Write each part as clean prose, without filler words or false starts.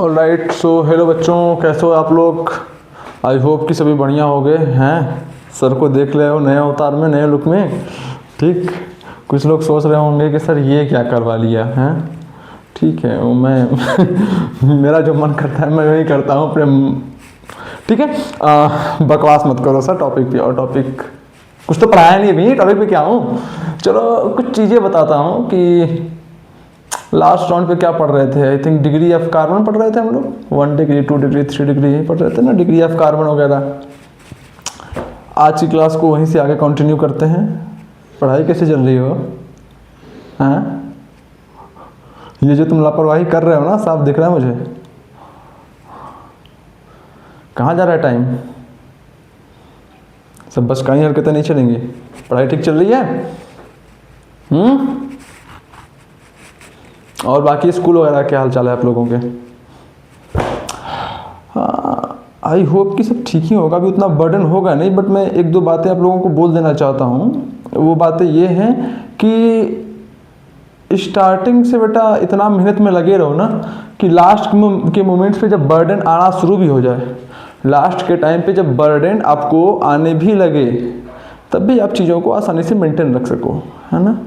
Alright, so hello बच्चों, कैसे हो आप लोग। आई होप कि सभी बढ़िया हो गए हैं। सर को देख रहे हो नए अवतार में, नए लुक में। ठीक, कुछ लोग सोच रहे होंगे कि सर ये क्या करवा लिया है। ठीक है, वो मैं मेरा जो मन करता है मैं वही करता हूँ अपने। ठीक है, बकवास मत करो सर। टॉपिक पे और टॉपिक कुछ तो पढ़ाया नहीं अभी, टॉपिक पे क्या हूँ। चलो कुछ चीज़ें बताता हूँ कि लास्ट राउंड पे क्या पढ़ रहे थे। I think degree of carbon पढ़ रहे थे हम लोग। 1 डिग्री 2 डिग्री 3 डिग्री यही पढ़ रहे थे ना, डिग्री ऑफ कार्बन वगैरह। आज की क्लास को वहीं से आगे कंटिन्यू करते हैं। पढ़ाई कैसे चल रही हो? हाँ, ये जो तुम लापरवाही कर रहे हो ना, साफ दिख रहा है मुझे। कहाँ जा रहा है टाइम? सब बस कहीं हरकतें नहीं चलेंगी। पढ़ाई ठीक चल रही है? और बाकी स्कूल वगैरह क्या हाल चाल है आप लोगों के? आई होप कि सब ठीक ही होगा। अभी उतना बर्डन होगा नहीं, बट मैं एक दो बातें आप लोगों को बोल देना चाहता हूँ। वो बातें ये हैं कि स्टार्टिंग से बेटा इतना मेहनत में लगे रहो ना कि लास्ट के मोमेंट्स पे जब बर्डन आना शुरू भी हो जाए, लास्ट के टाइम पे जब बर्डन आपको आने भी लगे, तब भी आप चीज़ों को आसानी से मेंटेन रख सको, है ना।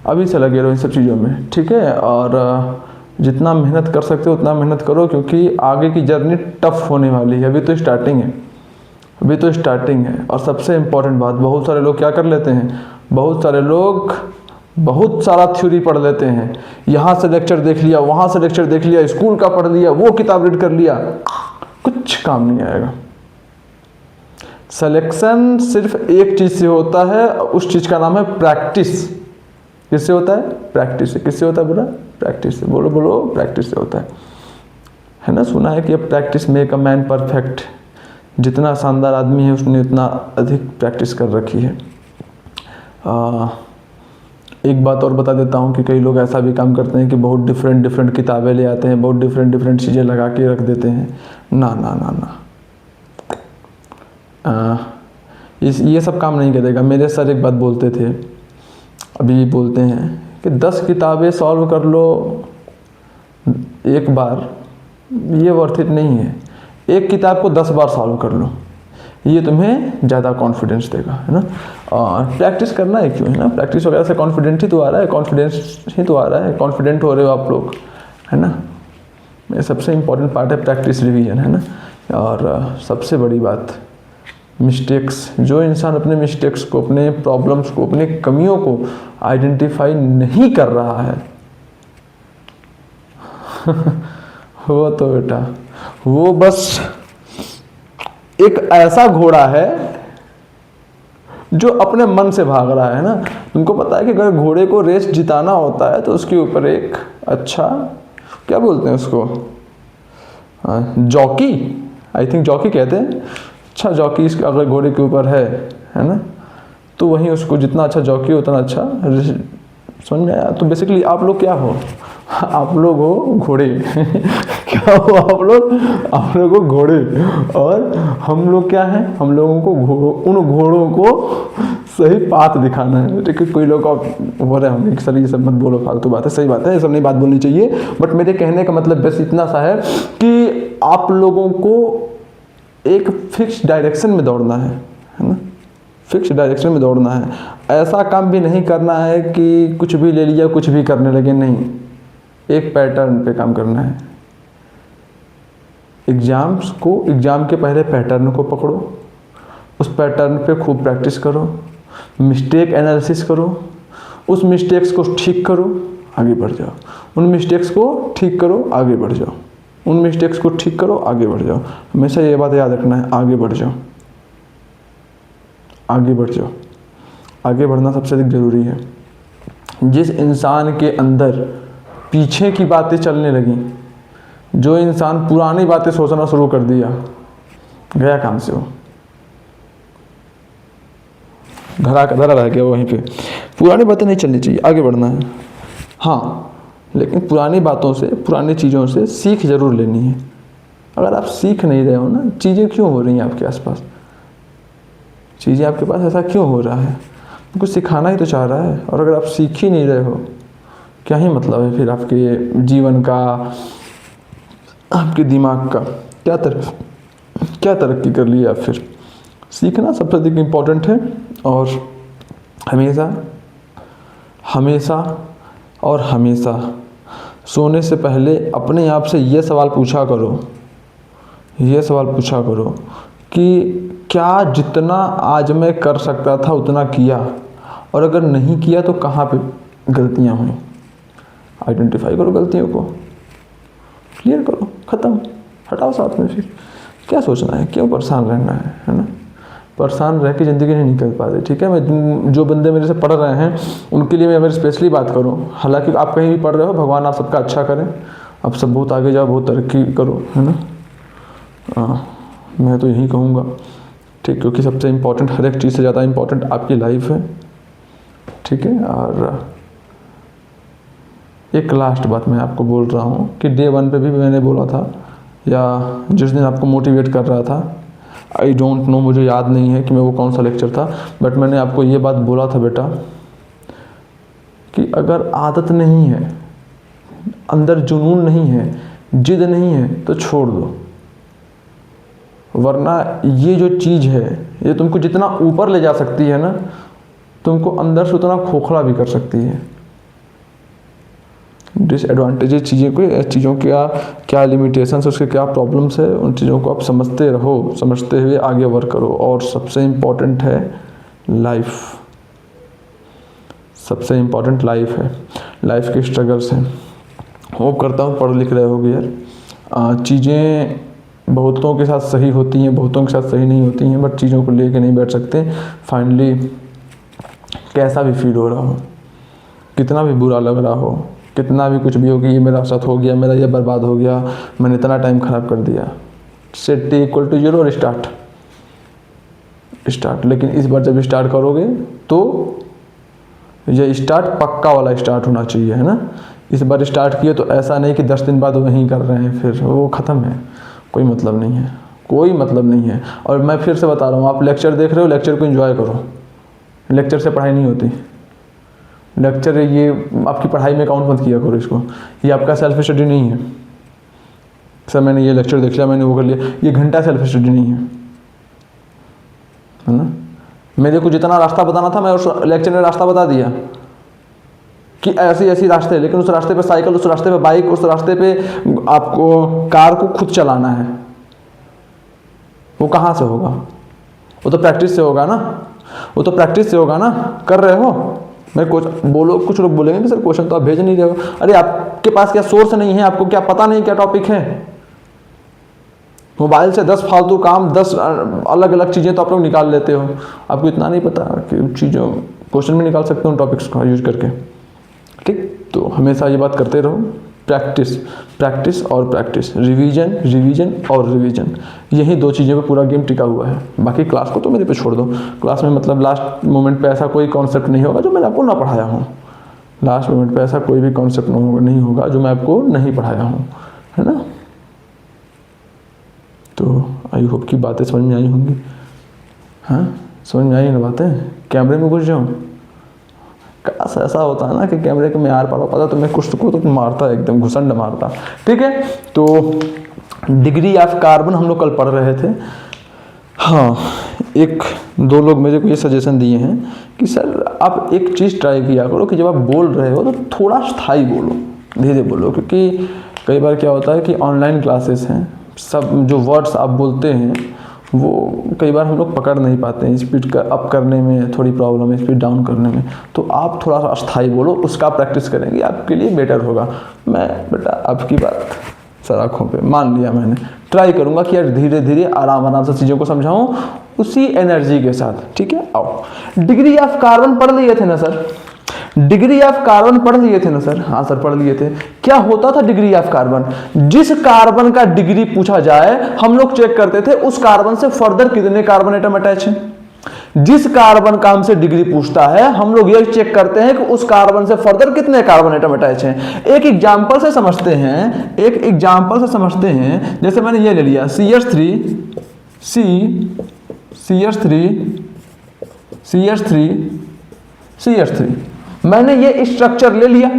अभी से लगे रहो इन सब चीज़ों में, ठीक है। और जितना मेहनत कर सकते हो उतना मेहनत करो, क्योंकि आगे की जर्नी टफ होने वाली है। अभी तो स्टार्टिंग है, अभी तो स्टार्टिंग है। और सबसे इम्पोर्टेंट बात, बहुत सारे लोग क्या कर लेते हैं, बहुत सारे लोग बहुत सारा थ्योरी पढ़ लेते हैं। यहाँ से लेक्चर देख लिया, वहाँ से लेक्चर देख लिया, स्कूल का पढ़ लिया, वो किताब रीड कर लिया, कुछ काम नहीं आएगा। सिलेक्शन सिर्फ एक चीज़ से होता है, उस चीज़ का नाम है प्रैक्टिस। किससे होता है? प्रैक्टिस से। किससे होता है बोला? प्रैक्टिस से। बोलो बोलो, प्रैक्टिस से होता है ना। सुना है कि practice make a man perfect. जितना शानदार आदमी है उसने उतना अधिक प्रैक्टिस कर रखी है। एक बात और बता देता हूँ कि कई लोग ऐसा भी काम करते हैं कि बहुत डिफरेंट किताबें ले आते हैं, बहुत डिफरेंट चीज़ें लगा के रख देते हैं। ना ना ना ना, ये सब काम नहीं करेगा। मेरे सर एक बात बोलते थे, अभी बोलते हैं कि 10 किताबें सॉल्व कर लो एक बार, ये वर्थ इट नहीं है। एक किताब को 10 बार सॉल्व कर लो, ये तुम्हें ज़्यादा कॉन्फिडेंस देगा, है ना। और प्रैक्टिस करना है क्यों, है ना। प्रैक्टिस वगैरह से कॉन्फिडेंस ही तो आ रहा है, कॉन्फिडेंस ही तो आ रहा है, कॉन्फिडेंट हो रहे हो आप लोग, है ना। ये सबसे इम्पोर्टेंट पार्ट है प्रैक्टिस, रिवीजन, है ना। और सबसे बड़ी बात, मिस्टेक्स। जो इंसान अपने मिस्टेक्स को, अपने प्रॉब्लम्स को, अपनी कमियों को आइडेंटिफाई नहीं कर रहा है वो तो बेटा, वो बस एक ऐसा घोड़ा है जो अपने मन से भाग रहा है ना। तुमको पता है कि अगर घोड़े को रेस जिताना होता है तो उसके ऊपर एक अच्छा, क्या बोलते हैं उसको, जॉकी, आई थिंक जॉकी कहते हैं। अच्छा जॉकी अगर घोड़े के ऊपर है ना, तो वहीं उसको जितना अच्छा जॉकी हो उतना अच्छा। समझ में आया? तो बेसिकली आप लोग क्या हो? आप लोग हो घोड़े क्या हो आप लोग हो घोड़े। और हम लोग क्या हैं? हम लोगों को उन घोड़ों को सही पाथ दिखाना है। ठीक है, कोई लोग हो रहे होंगे सर ये सब मत बोलो, फालतू बात है। सही बात है, ये सब नहीं बात बोलनी चाहिए, बट मेरे कहने का मतलब बस इतना सा है कि आप लोगों को एक फिक्स डायरेक्शन में दौड़ना है ना। फिक्स डायरेक्शन में दौड़ना है। ऐसा काम भी नहीं करना है कि कुछ भी ले लिया कुछ भी करने लगे, नहीं। एक पैटर्न पे काम करना है। एग्ज़ाम के पहले पैटर्न को पकड़ो, उस पैटर्न पे खूब प्रैक्टिस करो, मिस्टेक एनालिसिस करो, उस मिस्टेक्स को ठीक करो, आगे बढ़ जाओ। उन मिस्टेक्स को ठीक करो, आगे बढ़ जाओ। उन मिस्टेक्स को ठीक करो, आगे बढ़ जाओ। हमेशा ये बात याद रखना है, आगे बढ़ जाओ, आगे बढ़ जाओ। आगे बढ़ना सबसे अधिक ज़रूरी है। जिस इंसान के अंदर पीछे की बातें चलने लगी, जो इंसान पुरानी बातें सोचना शुरू कर दिया, गया काम से, वो धरा का धरा रह गया वहीं पे। पुरानी बातें नहीं चलनी चाहिए, आगे बढ़ना है। हाँ, लेकिन पुरानी बातों से, पुरानी चीज़ों से सीख ज़रूर लेनी है। अगर आप सीख नहीं रहे हो ना, चीज़ें क्यों हो रही हैं आपके आसपास, चीज़ें आपके पास ऐसा क्यों हो रहा है, कुछ सिखाना ही तो चाह रहा है। और अगर आप सीख ही नहीं रहे हो, क्या ही मतलब है फिर आपके जीवन का, आपके दिमाग का क्या तरक्की कर लिया। फिर सीखना सबसे अधिक इम्पोर्टेंट है। और हमेशा सोने से पहले अपने आप से ये सवाल पूछा करो कि क्या जितना आज मैं कर सकता था उतना किया, और अगर नहीं किया तो कहाँ पे गलतियाँ हुई। आइडेंटिफाई करो गलतियों को, क्लियर करो, ख़त्म, हटाओ साथ में। फिर क्या सोचना है, क्यों परेशान रहना है ना। परेशान रह के ज़िंदगी नहीं निकल पाते। ठीक है, मैं जो बंदे मेरे से पढ़ रहे हैं उनके लिए मैं मेरी स्पेशली बात करूँ। हालांकि आप कहीं भी पढ़ रहे हो, भगवान आप सबका अच्छा करें, आप सब बहुत आगे जाओ, बहुत तरक्की करो, है ना। मैं तो यही कहूँगा, ठीक, क्योंकि सबसे इम्पोर्टेंट, हर एक चीज़ से ज़्यादा इम्पोर्टेंट आपकी लाइफ है। ठीक है, और एक लास्ट बात मैं आपको बोल रहा हूँ कि डे 1 पे भी मैंने बोला था, या जिस दिन आपको मोटिवेट कर रहा था, आई डोंट नो, मुझे याद नहीं है कि मैं वो कौन सा लेक्चर था, बट मैंने आपको ये बात बोला था बेटा कि अगर आदत नहीं है, अंदर जुनून नहीं है, जिद नहीं है, तो छोड़ दो। वरना ये जो चीज़ है ये तुमको जितना ऊपर ले जा सकती है ना, तुमको अंदर से उतना खोखला भी कर सकती है। डिसएडवांटेजेस चीज़ों का क्या लिमिटेशंस, उसके क्या प्रॉब्लम्स है, उन चीज़ों को आप समझते रहो, समझते हुए आगे वर्क करो। और सबसे इम्पोर्टेंट है लाइफ, सबसे इम्पोर्टेंट लाइफ है, लाइफ के स्ट्रगल्स हैं। होप करता हूँ पढ़ लिख रहे होगे यार। चीज़ें बहुतों के साथ सही होती हैं, बहुतों के साथ सही नहीं होती हैं, बट चीज़ों को लेके नहीं बैठ सकते। फाइनली कैसा भी फील हो रहा हो, कितना भी बुरा लग रहा हो, कितना भी कुछ भी हो कि ये मेरा साथ हो गया, मेरा ये बर्बाद हो गया, मैंने इतना टाइम ख़राब कर दिया, सेट =0 और स्टार्ट। लेकिन इस बार जब स्टार्ट करोगे तो ये स्टार्ट पक्का वाला स्टार्ट होना चाहिए, है ना। इस बार स्टार्ट किए तो ऐसा नहीं कि 10 दिन बाद वहीं कर रहे हैं, फिर वो ख़त्म है, कोई मतलब नहीं है, कोई मतलब नहीं है। और मैं फिर से बता रहा हूँ, आप लेक्चर देख रहे हो, लेक्चर को एंजॉय करो। लेक्चर से पढ़ाई नहीं होती, लेक्चर ये आपकी पढ़ाई में काउंट मत किया करो इसको, ये आपका सेल्फ स्टडी नहीं है। सर मैंने ये लेक्चर देख लिया, मैंने वो कर लिया, ये घंटा सेल्फ स्टडी नहीं है ना। मेरे को जितना रास्ता बताना था मैं उस लेक्चर में रास्ता बता दिया कि ऐसी ऐसी रास्ते, लेकिन उस रास्ते पे साइकिल, उस रास्ते पे बाइक, उस रास्ते पे आपको कार को खुद चलाना है। वो कहाँ से होगा? वो तो प्रैक्टिस से होगा ना, वो तो प्रैक्टिस से होगा ना। कर रहे हो? मैं कुछ लोग बोलेंगे कि सर क्वेश्चन तो आप भेज नहीं रहे हो। अरे आपके पास क्या सोर्स नहीं है? आपको क्या पता नहीं क्या टॉपिक है? मोबाइल से 10 फालतू काम, 10 अलग अलग चीज़ें तो आप लोग निकाल लेते हो। आपको इतना नहीं पता कि उन चीज़ों क्वेश्चन में निकाल सकते हो उन टॉपिक्स को यूज करके। ठीक, तो हमेशा ये बात करते रहो, प्रैक्टिस प्रैक्टिस और प्रैक्टिस, रिवीजन और रिवीजन, यही 2 चीज़ों पे पूरा गेम टिका हुआ है। बाकी क्लास को तो मेरे पे छोड़ दो। क्लास में मतलब लास्ट मोमेंट पे ऐसा कोई कॉन्सेप्ट नहीं होगा जो मैंने आपको ना पढ़ाया हूँ। लास्ट मोमेंट पे ऐसा कोई भी कॉन्सेप्ट नहीं होगा जो मैं आपको नहीं पढ़ाया हूँ, है ना। तो आई होप की बातें समझ में आई होंगी। हाँ, समझ में आई ना बातें? कैमरे में घुस जाऊँ? काश ऐसा होता है ना कि कैमरे के में आर पार पाता तो मैं कुछ को तो मारता, एकदम घुसंड मारता। ठीक है, तो डिग्री ऑफ कार्बन हम लोग कल पढ़ रहे थे। हाँ, 1-2 लोग मेरे को ये सजेशन दिए हैं कि सर आप एक चीज़ ट्राई किया करो कि जब आप बोल रहे हो तो थोड़ा स्थायी बोलो, धीरे बोलो। क्योंकि कई बार क्या होता है कि ऑनलाइन क्लासेस हैं, सब जो वर्ड्स आप बोलते हैं वो कई बार हम लोग पकड़ नहीं पाते हैं। स्पीड का अप करने में थोड़ी प्रॉब्लम है, स्पीड डाउन करने में। तो आप थोड़ा सा अस्थाई बोलो, उसका प्रैक्टिस करेंगे आपके लिए बेटर होगा। मैं बेटा आपकी बात सर आँखों पे मान लिया, मैंने ट्राई करूँगा कि यार धीरे धीरे आराम से चीज़ों को समझाऊँ उसी एनर्जी के साथ। ठीक है, आओ डिग्री ऑफ कार्बन पढ़ लिए थे ना सर? डिग्री ऑफ कार्बन पढ़ लिए थे ना सर? हाँ सर पढ़ लिए थे। क्या होता था डिग्री ऑफ कार्बन? जिस कार्बन का डिग्री पूछा जाए हम लोग चेक करते थे उस कार्बन से फर्दर कितने कार्बन एटम अटैच हैं। जिस कार्बन का हमसे डिग्री पूछता है हम लोग ये चेक करते हैं कि उस कार्बन से फर्दर कितने कार्बन एटम अटैच हैं। एक एग्जांपल से समझते हैं, जैसे मैंने ये ले लिया CH3 मैंने ये स्ट्रक्चर ले लिया,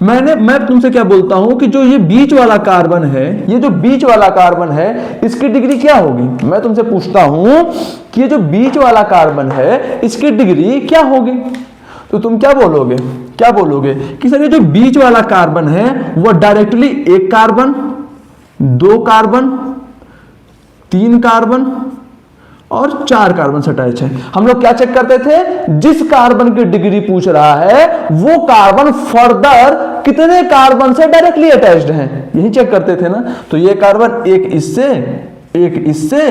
मैं तुमसे क्या बोलता हूं कि जो ये बीच वाला कार्बन है, ये जो बीच वाला कार्बन है इसकी डिग्री क्या होगी। मैं तुमसे पूछता हूं कि ये जो बीच वाला कार्बन है इसकी डिग्री क्या होगी, तो तुम क्या बोलोगे कि सर ये जो बीच वाला कार्बन है वो डायरेक्टली एक कार्बन, दो कार्बन, तीन कार्बन और चार कार्बन से अटैच है। हम लोग क्या चेक करते थे, जिस कार्बन की डिग्री पूछ रहा है वो कार्बन फर्दर कितने कार्बन से डायरेक्टली अटैच्ड है, यही चेक करते थे ना। तो ये कार्बन एक इससे, एक इससे,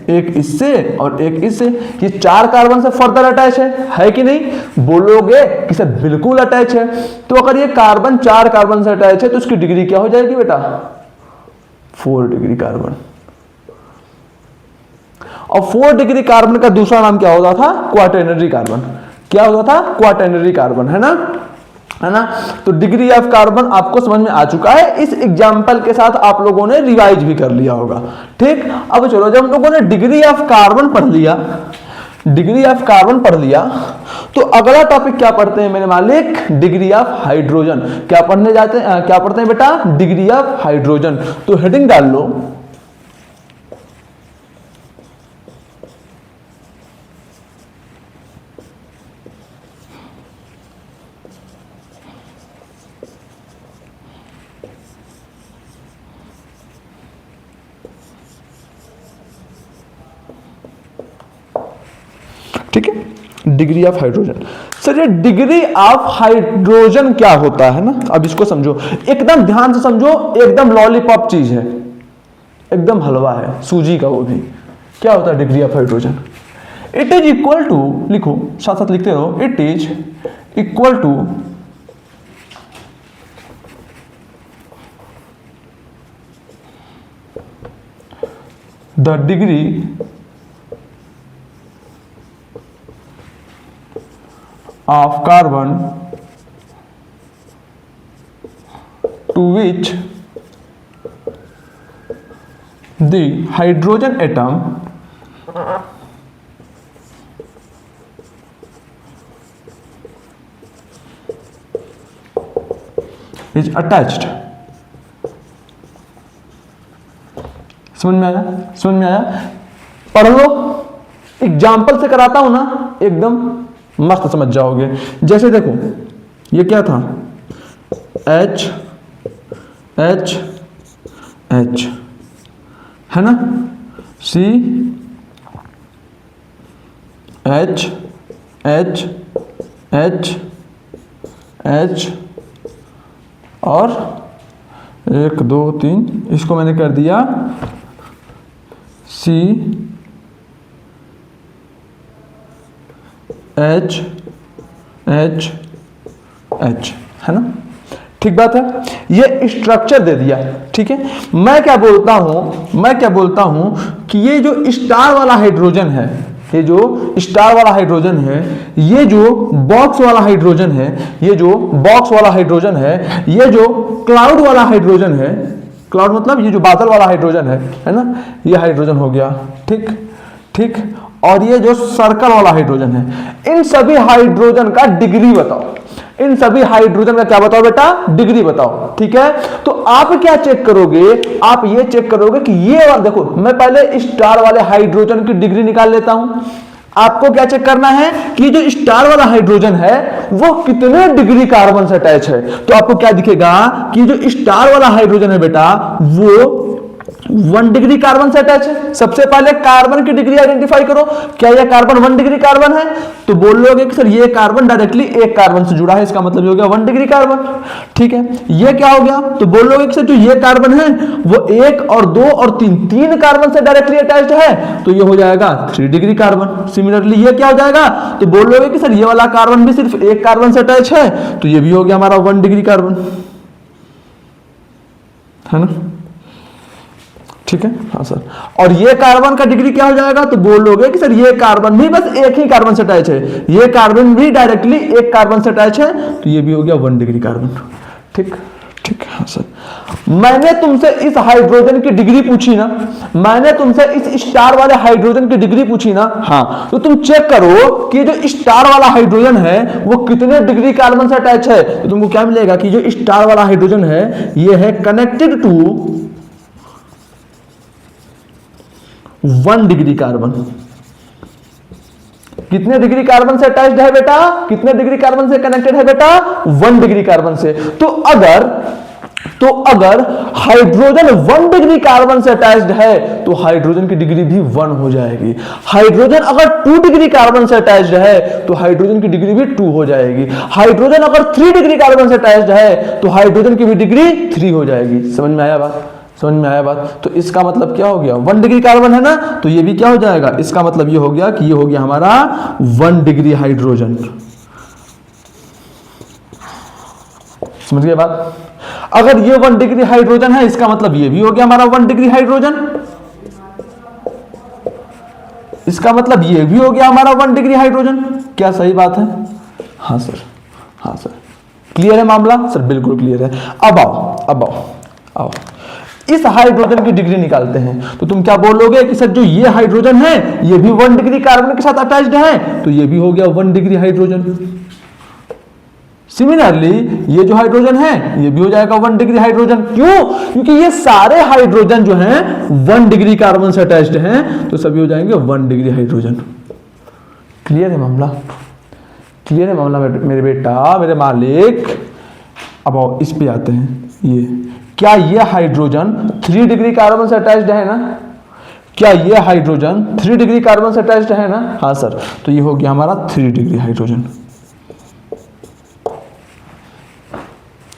एक इससे और एक इससे, ये चार कार्बन से फर्दर अटैच है कि नहीं। बोलोगे कि सर बिल्कुल अटैच है। तो अगर ये कार्बन चार कार्बन से अटैच है तो इसकी डिग्री क्या हो जाएगी बेटा, 4 डिग्री कार्बन। और 4 डिग्री कार्बन का दूसरा नाम क्या होता था, क्वाटरनरी कार्बन। क्या होता था, क्वाटरनरी कार्बन, है ना। तो डिग्री ऑफ कार्बन आपको समझ में आ चुका है, इस एग्जांपल के साथ आप लोगों ने रिवाइज भी कर लिया होगा। ठीक, अब चलो जब हम लोगों ने डिग्री ऑफ कार्बन पढ़ लिया, डिग्री ऑफ कार्बन पढ़ लिया, तो अगला टॉपिक क्या पढ़ते हैं मेरे मालिक, डिग्री ऑफ हाइड्रोजन। क्या पढ़ते हैं बेटा, डिग्री ऑफ हाइड्रोजन। तो हेडिंग डाल लो, ठीक है, डिग्री ऑफ हाइड्रोजन। सर ये डिग्री ऑफ हाइड्रोजन क्या होता है ना, अब इसको समझो, एकदम ध्यान से समझो, एकदम लॉलीपॉप चीज है, एकदम हलवा है, सूजी का वो भी। क्या होता है degree of hydrogen, it is equal to, लिखो साथ साथ लिखते रहो, it is equal to the degree of carbon to which the hydrogen atom is attached। समझ में आया, पढ़ लो, एग्जाम्पल से कराता हूं ना, एकदम मस्त समझ जाओगे। जैसे देखो ये क्या था, H H H है ना, C H H H H और 1 2 3, इसको मैंने कर दिया C H H H, है ना। ठीक बात है, ये स्ट्रक्चर दे दिया। ठीक है, मैं क्या बोलता हूं कि ये जो स्टार वाला हाइड्रोजन है, ये जो स्टार वाला हाइड्रोजन है, ये जो बॉक्स वाला हाइड्रोजन है, ये जो बॉक्स वाला हाइड्रोजन है, ये जो क्लाउड वाला हाइड्रोजन है, क्लाउड मतलब ये जो बादल वाला हाइड्रोजन है ना, ये हाइड्रोजन हो गया। ठीक, और ये जो सर्कल वाला हाइड्रोजन है, इन सभी हाइड्रोजन का डिग्री बताओ, इन सभी हाइड्रोजन का क्या बताओ बेटा, डिग्री बताओ। ठीक है, तो आप क्या चेक करोगे, आप ये चेक करोगे कि ये वाला, देखो मैं पहले स्टार वाले हाइड्रोजन की डिग्री निकाल लेता हूं। आपको क्या चेक करना है कि जो स्टार वाला हाइड्रोजन है वो कितने डिग्री कार्बन से अटैच है। तो आपको क्या दिखेगा कि जो स्टार वाला हाइड्रोजन है बेटा वो 1 डिग्री कार्बन से अटैच है। सबसे पहले कार्बन की डिग्री आइडेंटिफाई करो, क्या यह कार्बन 1 डिग्री कार्बन है, तो बोल लोगे कि सर ये कार्बन डायरेक्टली एक कार्बन से जुड़ा है, इसका मतलब हो गया 1 डिग्री कार्बन। ठीक है, ये क्या हो गया, तो बोल लोगे कि सर जो ये कार्बन है वो 1 और 2 और 3 कार्बन से डायरेक्टली अटैच्ड है, तो ये हो जाएगा 3 डिग्री कार्बन। सिमिलरली ये क्या हो जाएगा, तो बोल लोगे कि सर ये वाला कार्बन भी सिर्फ एक कार्बन से अटैच है, तो ये भी हो गया हमारा 1 डिग्री कार्बन, है ना। ठीक है, हाँ सर, और ये कार्बन का डिग्री क्या हो जाएगा, तो बोलोगे कि सर ये कार्बन भी बस एक ही कार्बन से अटैच है, ये कार्बन भी डायरेक्टली एक कार्बन से अटैच है, तो ये भी हो गया 1 डिग्री कार्बन। ठीक, ठीक है, हाँ सर। मैंने तुमसे इस हाइड्रोजन की डिग्री पूछी ना, मैंने तुमसे इस स्टार वाले हाइड्रोजन की डिग्री पूछी ना, हाँ, तो तुम चेक करो कि जो स्टार वाला हाइड्रोजन है वो कितने डिग्री कार्बन से अटैच है। तो तुमको क्या मिलेगा कि जो स्टार वाला हाइड्रोजन है ये है कनेक्टेड टू 1 डिग्री कार्बन। कितने डिग्री कार्बन से अटैच्ड है बेटा, कितने डिग्री कार्बन से कनेक्टेड है बेटा, 1 डिग्री कार्बन से। तो अगर हाइड्रोजन 1 डिग्री कार्बन से अटैच्ड है तो हाइड्रोजन की डिग्री भी 1 हो जाएगी। हाइड्रोजन अगर 2 डिग्री कार्बन से अटैच्ड है तो हाइड्रोजन की डिग्री भी 2 हो जाएगी। हाइड्रोजन अगर 3 डिग्री कार्बन से अटैच्ड है तो हाइड्रोजन की भी डिग्री 3 हो जाएगी। समझ में आया बात, समझ में आया बात। तो इसका मतलब क्या हो गया, 1 डिग्री कार्बन है ना, तो ये भी क्या हो जाएगा, इसका मतलब ये हो गया कि ये हो गया हमारा 1 डिग्री हाइड्रोजन। समझ गए बात। अगर ये 1 डिग्री हाइड्रोजन है इसका मतलब ये भी हो गया हमारा 1 डिग्री हाइड्रोजन, इसका मतलब ये भी हो गया हमारा 1 डिग्री हाइड्रोजन। क्या सही बात है? हाँ सर, हाँ सर। क्लियर है मामला? सर बिल्कुल क्लियर है। अब आओ इस हाइड्रोजन की डिग्री निकालते हैं। तो तुम क्या बोलोगे कि सर जो ये हाइड्रोजन है ये भी 1 डिग्री कार्बन के साथ अटैच्ड है, तो ये भी हो गया 1 डिग्री हाइड्रोजन। सिमिलरली ये जो हाइड्रोजन है ये भी हो जाएगा 1 डिग्री हाइड्रोजन। क्यों? क्योंकि ये सारे हाइड्रोजन जो हैं 1 डिग्री कार्बन से अटैच्ड हैं, तो सभी हो जाएंगे 1 डिग्री हाइड्रोजन। क्लियर है मामला? क्लियर है मामला मेरे बेटा, मेरे मालिक। अब आओ इस पे आते हैं। ये क्या ये हाइड्रोजन 3 डिग्री कार्बन से अटैच्ड है ना? क्या ये हाइड्रोजन 3 डिग्री कार्बन से अटैच्ड है ना? हाँ सर। तो ये हो गया हमारा 3 डिग्री हाइड्रोजन।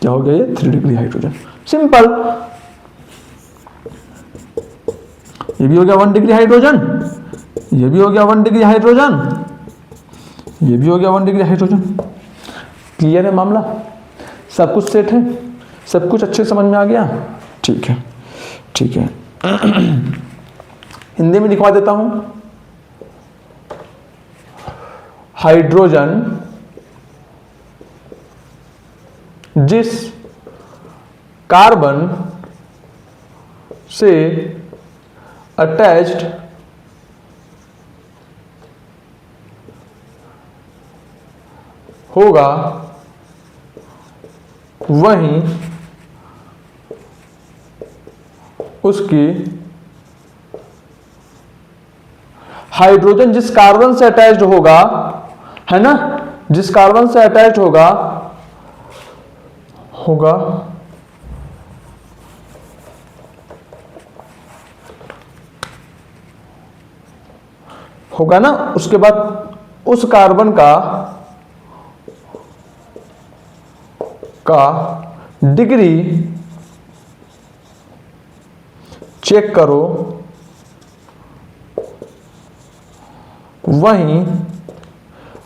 क्या हो गया ये 3 डिग्री हाइड्रोजन। सिंपल। ये भी हो गया 1 डिग्री हाइड्रोजन, ये भी हो गया 1 डिग्री हाइड्रोजन, ये भी हो गया 1 डिग्री हाइड्रोजन। क्लियर है मामला? सब कुछ सेट है, सब कुछ अच्छे समझ में आ गया? ठीक है, ठीक है। हिंदी में लिखवा देता हूं। हाइड्रोजन जिस कार्बन से अटैच्ड होगा वहीं उसकी हाइड्रोजन जिस कार्बन से अटैच्ड होगा, है ना, जिस कार्बन से अटैच्ड होगा ना, उसके बाद उस कार्बन का डिग्री चेक करो, वहीं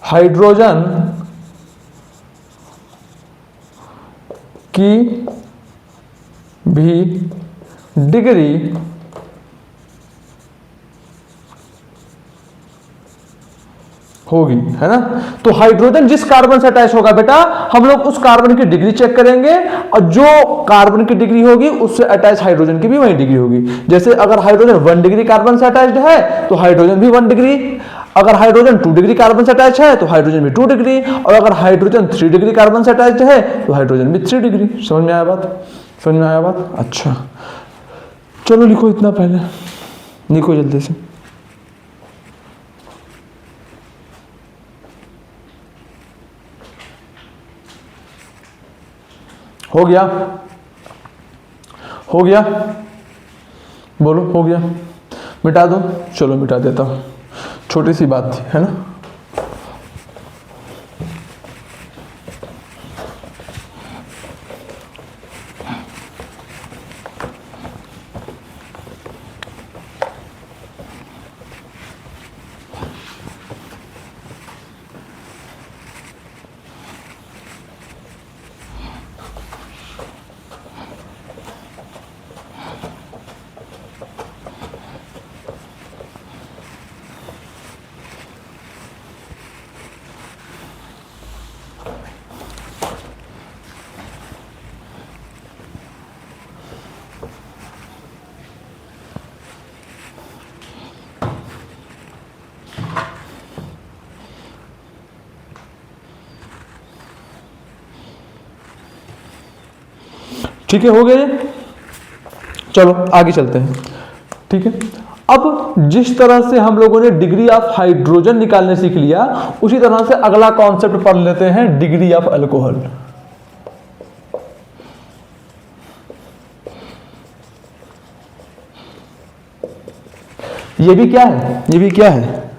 हाइड्रोजन की भी डिग्री होगी, है ना। तो हाइड्रोजन जिस कार्बन से अटैच होगा बेटा, हम लोग उस कार्बन की डिग्री चेक करेंगे और जो कार्बन की डिग्री होगी उससे अटैच हाइड्रोजन की भी वही डिग्री होगी। जैसे अगर हाइड्रोजन 1 डिग्री कार्बन से अटैच्ड है तो हाइड्रोजन भी 1 डिग्री, अगर हाइड्रोजन 2 डिग्री कार्बन से अटैच है तो हाइड्रोजन भी 2 डिग्री, और अगर हाइड्रोजन 3 डिग्री कार्बन से अटैच्ड है तो हाइड्रोजन भी 3 डिग्री। समझ में आया बात? समझ में आया बात? अच्छा चलो लिखो, इतना पहले लिखो जल्दी से। हो गया? हो गया? बोलो हो गया? मिटा दो? चलो मिटा देता हूं, छोटी सी बात थी, है ना। ठीक है, हो गया ये। चलो आगे चलते हैं। ठीक है, अब जिस तरह से हम लोगों ने डिग्री ऑफ हाइड्रोजन निकालने सीख लिया, उसी तरह से अगला कॉन्सेप्ट पढ़ लेते हैं, डिग्री ऑफ अल्कोहल। ये भी क्या है, ये भी क्या है,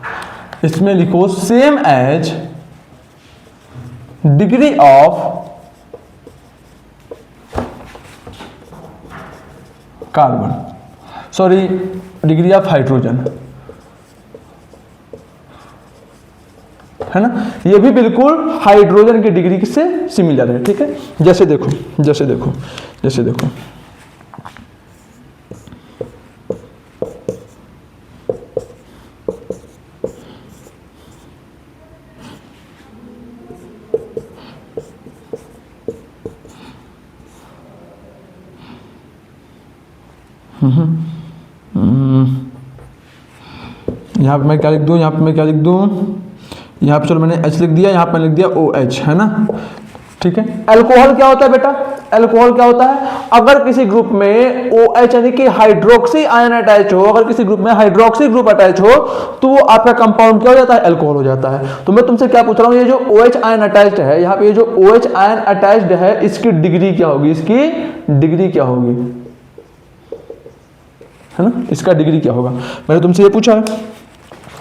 इसमें लिखो same as degree of carbon, sorry degree of hydrogen, है ना। ये भी बिल्कुल हाइड्रोजन की डिग्री से सिमिलर है। ठीक है, जैसे देखो जैसे देखो जैसे देखो, यहाँ पे मैं क्या लिख दूँ, यहाँ पे मैं क्या लिख दूँ, यहाँ पे चलो मैंने H लिख दिया, यहाँ पे मैंने लिख दिया OH, है ना। ठीक है, अल्कोहल क्या होता है बेटा, अल्कोहल क्या होता है, अगर किसी ग्रुप में OH यानी कि हाइड्रोक्सी आयन अटैच हो, अगर किसी ग्रुप में हाइड्रोक्सी ग्रुप अटैच हो, तो वो आपका कंपाउंड क्या हो जाता है, अल्कोहल हो जाता है। तो मैं तुमसे क्या पूछ रहा हूँ, ये जो OH आयन अटैच्ड है, यहाँ पे ये जो OH आयन अटैच्ड है, इसकी डिग्री क्या होगी, इसकी डिग्री क्या होगी, है ना, इसका डिग्री क्या होगा। मैंने तुमसे ये पूछा है,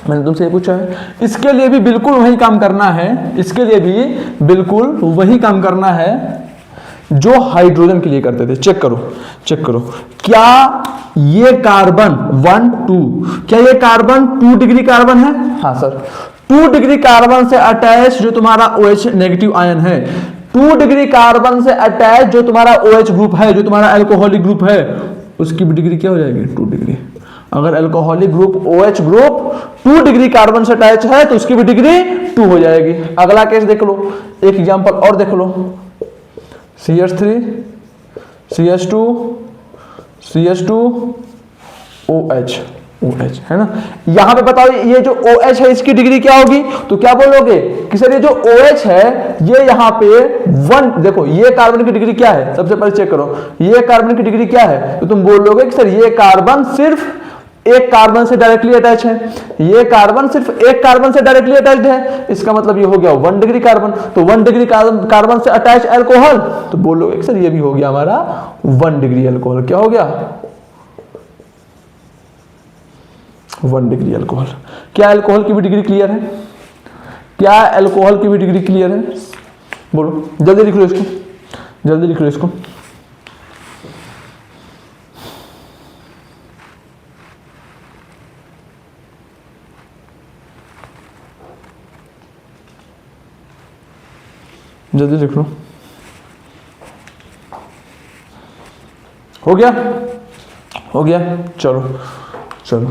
मैंने तुमसे ये पूछा है, इसके लिए भी बिल्कुल वही काम करना है, इसके लिए भी बिल्कुल वही काम करना है जो हाइड्रोजन के लिए करते थे। चेक करो, चेक करो, क्या ये कार्बन 1 2, क्या ये कार्बन 2 डिग्री कार्बन है, हाँ सर, 2 डिग्री कार्बन से अटैच जो तुम्हारा OH नेगेटिव आयन है, 2 डिग्री कार्बन से अटैच जो तुम्हारा OH ग्रुप है, जो तुम्हारा अल्कोहलिक ग्रुप है, उसकी भी डिग्री क्या हो जाएगी, 2 डिग्री। अगर alcoholic group OH group 2 degree carbon से अटैच है तो उसकी भी डिग्री 2 हो जाएगी। अगला केस देख लो, एक एग्जांपल और देख लो, CH3 CH2 CH2 OH OH, है ना। यहां पे बताओ ये जो OH है इसकी डिग्री क्या होगी, तो क्या बोलोगे कि सर ये जो OH है ये यहाँ पे 1, देखो ये कार्बन की डिग्री क्या है, सबसे पहले चेक करो ये कार्बन की डिग्री क्या है, तो तुम बोलोगे कि सर ये कार्बन सिर्फ एक कार्बन से डायरेक्टली अटैच है, ये कार्बन सिर्फ एक कार्बन से डायरेक्टली अटैच्ड है, इसका मतलब ये हो गया 1 डिग्री कार्बन। तो 1 डिग्री कार्बन से अटैच अल्कोहल, तो बोलोगे कि सर ये भी हो गया हमारा 1 डिग्री अल्कोहल। क्या हो गया, 1 डिग्री अल्कोहल। क्या अल्कोहल की भी डिग्री क्लियर है, क्या अल्कोहल की भी डिग्री क्लियर है, बोलो जल्दी लिख लो इसको, जल्दी लिख लो इसको। जल्दी लिख लो, हो गया, हो गया, चलो चलो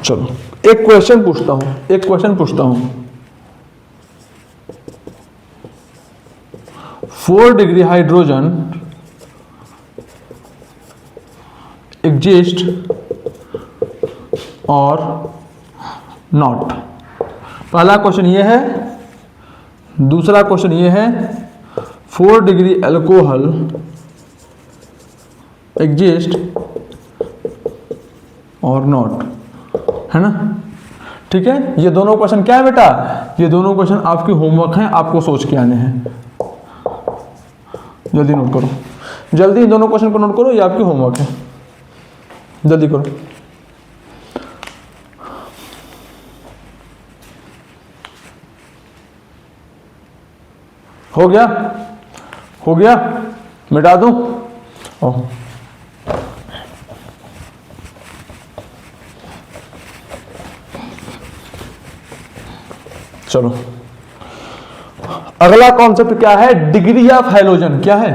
चलो एक क्वेश्चन पूछता हूं, एक क्वेश्चन पूछता हूं, 4 डिग्री हाइड्रोजन एग्जिस्ट और नॉट। पहला क्वेश्चन ये है, दूसरा क्वेश्चन ये है 4 डिग्री अल्कोहल एग्जिस्ट और नॉट, है ना। ठीक है, ये दोनों क्वेश्चन क्या है बेटा, ये दोनों क्वेश्चन आपकी होमवर्क हैं, आपको सोच के आने हैं। जल्दी नोट करो, जल्दी इन दोनों क्वेश्चन को नोट करो, ये आपकी होमवर्क है, जल्दी करो। हो गया, हो गया, मिटा दूं, ओह चलो अगला कॉन्सेप्ट क्या है, डिग्री ऑफ हैलोजन। क्या है,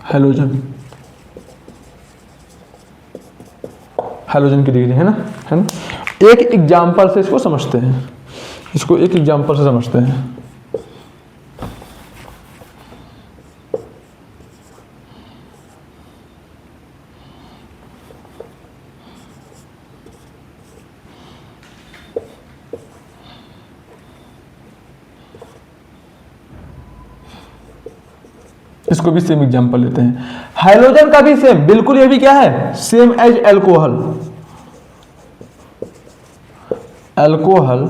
हैलोजन, हैलोजन की डिग्री, है ना, है ना। एक एग्जांपल से इसको समझते हैं, इसको एक एग्जांपल से समझते हैं। इसको भी सेम एग्जांपल लेते हैं। हाइड्रोजन का भी सेम, बिल्कुल ये भी क्या है, same as alcohol. Alcohol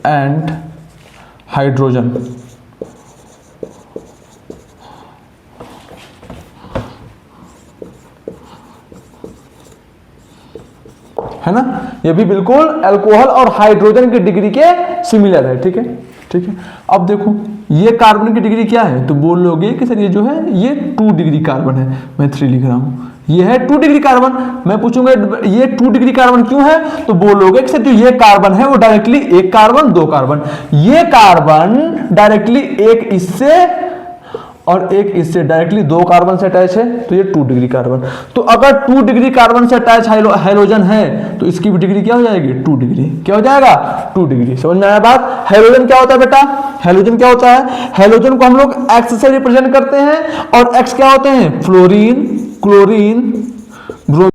and hydrogen, है ना, ये भी बिल्कुल अल्कोहल और हाइड्रोजन की डिग्री के सिमिलर है। ठीक है, ठीक है। अब देखो ये कार्बन की डिग्री क्या है, तो बोल लोगे कि सर ये जो है ये 2 डिग्री कार्बन है, मैं 3 लिख रहा हूं, ये है 2 डिग्री कार्बन। मैं पूछूंगा ये 2 डिग्री कार्बन क्यों है, तो बोलोगे कि सर जो ये कार्बन है वो डायरेक्टली एक कार्बन 2 कार्बन, ये कार्बन डायरेक्टली एक इससे और एक इससे डायरेक्टली 2 कार्बन से अटैच है, तो ये 2 डिग्री कार्बन। तो अगर 2 डिग्री कार्बन से अटैच हाइड्रोजन है तो इसकी भी डिग्री क्या हो जाएगी, 2 डिग्री। क्या हो जाएगा, 2 डिग्री। समझ में आया बात। हाइड्रोजन क्या होता है बेटा, हाइड्रोजन क्या होता है, हाइड्रोजन को हम लोग एक्स से रिप्रेजेंट करते हैं, और एक्स क्या होते हैं, फ्लोरीन, क्लोरीन, ब्रोमीन।